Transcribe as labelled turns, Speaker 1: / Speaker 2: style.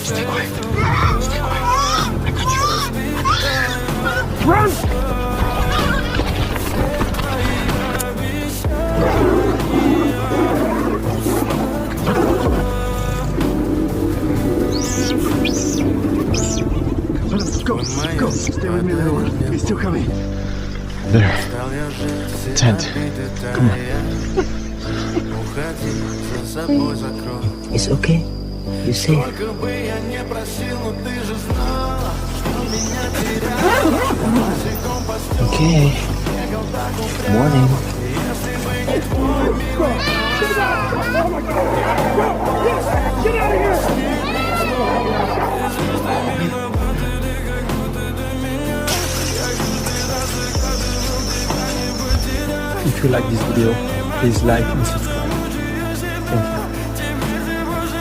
Speaker 1: Stay quiet. Stay quiet. I got you. Run! Go, go. Stay with me, little one. He's still coming.
Speaker 2: There. Tent. Come on.
Speaker 3: It's okay. You're safe. Okay. Morning.
Speaker 1: Get out of here!
Speaker 4: If you like this video, please like and subscribe.